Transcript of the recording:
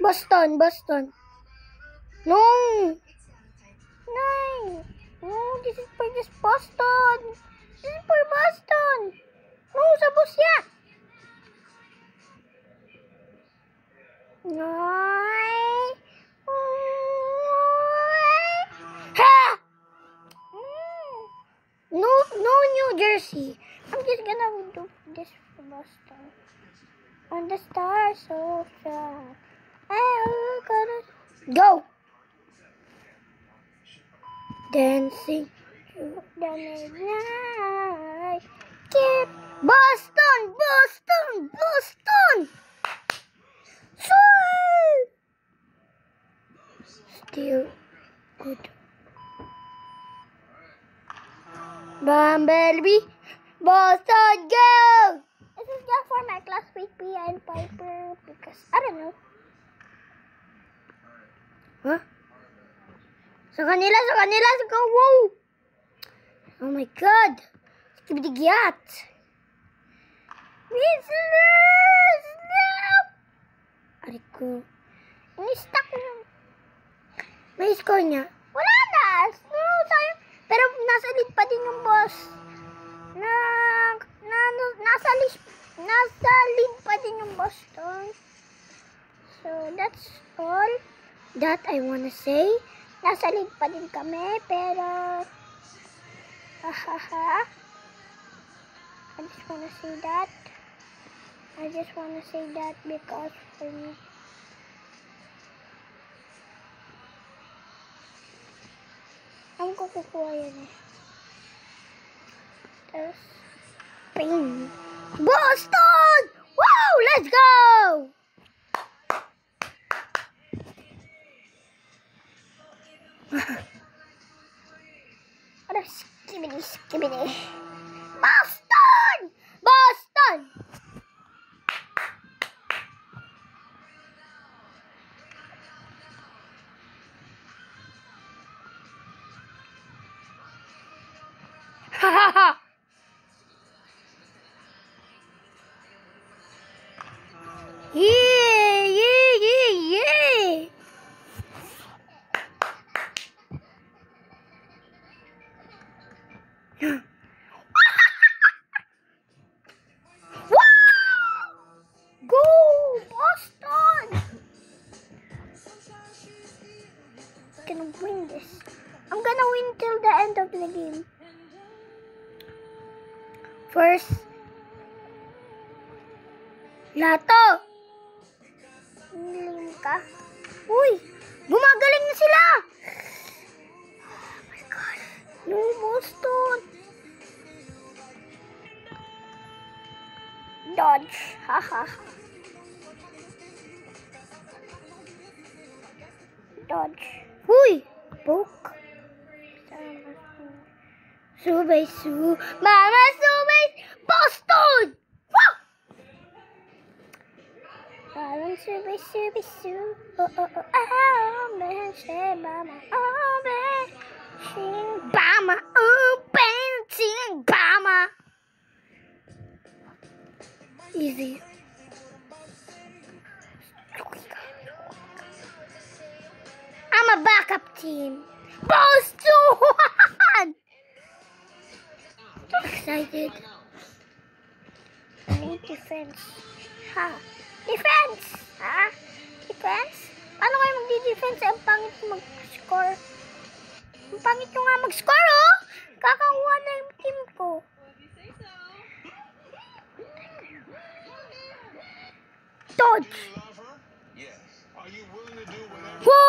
Boston. No. No, this is for just Boston. This is for Boston. No, sa bus yan. Ha! No, New Jersey. I'm just gonna do this for Boston. On the stars, so sad. I gotta go. Dancing through the midnight. Keep Boston. Still good. Bumblebee, Boston, go! This is just for my classmate Pia and Piper because I don't know. Huh? Sa kanila, wow! Oh my God! Skibidi-gyat! Snap! Aray ko. Ini-stuck na. May score niya. Wala na! Sayang. Pero nasa lead pa din yung boss. Nasa lead pa din yung Boston. So, that's all that I wanna say. Nasa lead pa din kami, pero I just wanna say that because for me. Ang kukuha yan eh. Tapos, ping! Boston! Wow! Let's go! Ano? Skibidi. Boston! Hahaha! Yeah! Wow! Go, Boston! I'm gonna win this. I'm gonna win till the end of the game. First, Lato. Nilim ka. Uy, gumagaling na sila. Oh my God. No, Boston. Dodge. Haha. Dodge. Uy, poke. Subay. Mama, subay. Boston. Wow. Parang subay. Man, say mama. Man, sing bama. Sing bama. Easy. I'm a backup team. Boston! So excited. I need defense. Defense! Defense? Paano kayo magdi-defense? Ang pangit mag-score. Ang pangit nyo nga mag-score, oh! Kakakuha na yung team ko. Dodge! Whoa!